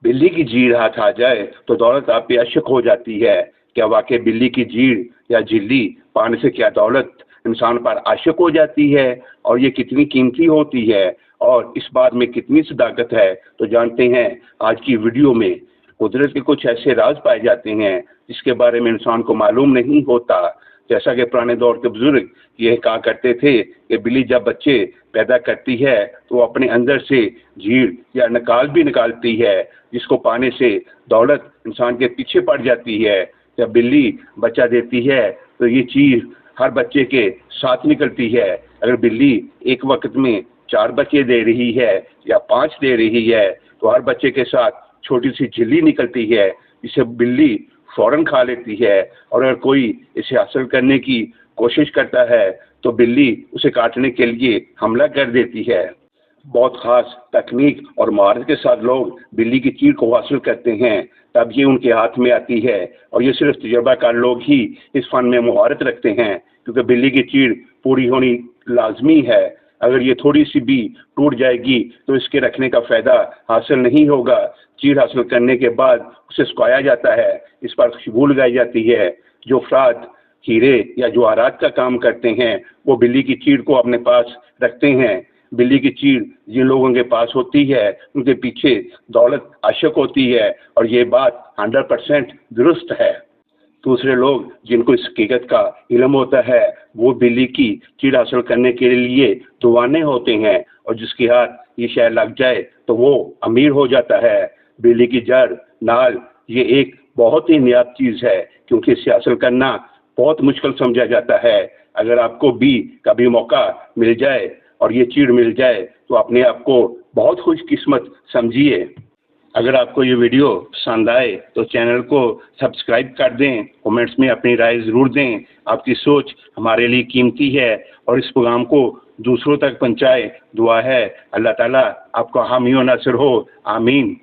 बिल्ली की जीड़ हाथ आ जाए तो दौलत आप पे अशक हो जाती है। क्या वाकई बिल्ली की जीड़ या झिल्ली पाने से क्या दौलत इंसान पर आशिक हो जाती है? और ये कितनी कीमती होती है और इस बात में कितनी सदाकत है, तो जानते हैं आज की वीडियो में। कुदरत के कुछ ऐसे राज पाए जाते हैं जिसके बारे में इंसान को मालूम नहीं होता। जैसा कि पुराने दौर के बुजुर्ग ये कहा करते थे कि बिल्ली जब बच्चे पैदा करती है तो वो अपने अंदर से झीड़ या नकाल भी निकालती है, जिसको पाने से दौलत इंसान के पीछे पड़ जाती है। जब बिल्ली बच्चा देती है तो ये चीज़ हर बच्चे के साथ निकलती है। अगर बिल्ली एक वक्त में 4 बच्चे दे रही है या 5 दे रही है तो हर बच्चे के साथ छोटी सी झिल्ली निकलती है, जिसे बिल्ली फ़ौरन खा लेती है। और अगर कोई इसे हासिल करने की कोशिश करता है तो बिल्ली उसे काटने के लिए हमला कर देती है। बहुत ख़ास तकनीक और महारत के साथ लोग बिल्ली की चीड़ को हासिल करते हैं, तब ये उनके हाथ में आती है। और ये सिर्फ तजुर्बाकार लोग ही इस फ़न में महारत रखते हैं, क्योंकि बिल्ली की चीड़ पूरी होनी लाजमी है। अगर ये थोड़ी सी भी टूट जाएगी तो इसके रखने का फ़ायदा हासिल नहीं होगा। चीड़ हासिल करने के बाद उसे सुखाया जाता है, इस पर खुशबू लगाई जाती है। जो अफराद हीरे या जवाहरात का काम करते हैं वो बिल्ली की चीड़ को अपने पास रखते हैं। बिल्ली की चीड़ जिन लोगों के पास होती है उनके पीछे दौलत आशिक होती है, और ये बात 100% दुरुस्त है। दूसरे लोग जिनको इस हकीकत का इल्म होता है वो बिल्ली की चीड़ हासिल करने के लिए दीवाने होते हैं, और जिसके हाथ ये शय लग जाए तो वो अमीर हो जाता है। बिल्ली की जड़ नाल ये एक बहुत ही नायाब चीज़ है, क्योंकि इसे हासिल करना बहुत मुश्किल समझा जाता है। अगर आपको भी कभी मौका मिल जाए और ये चीड़ मिल जाए तो अपने आप को बहुत खुशकिस्मत समझिए। अगर आपको ये वीडियो पसंद आए तो चैनल को सब्सक्राइब कर दें, कमेंट्स में अपनी राय ज़रूर दें। आपकी सोच हमारे लिए कीमती है और इस प्रोग्राम को दूसरों तक पहुंचाएं। दुआ है अल्लाह ताला आपका हामी व नासिर हो। आमीन।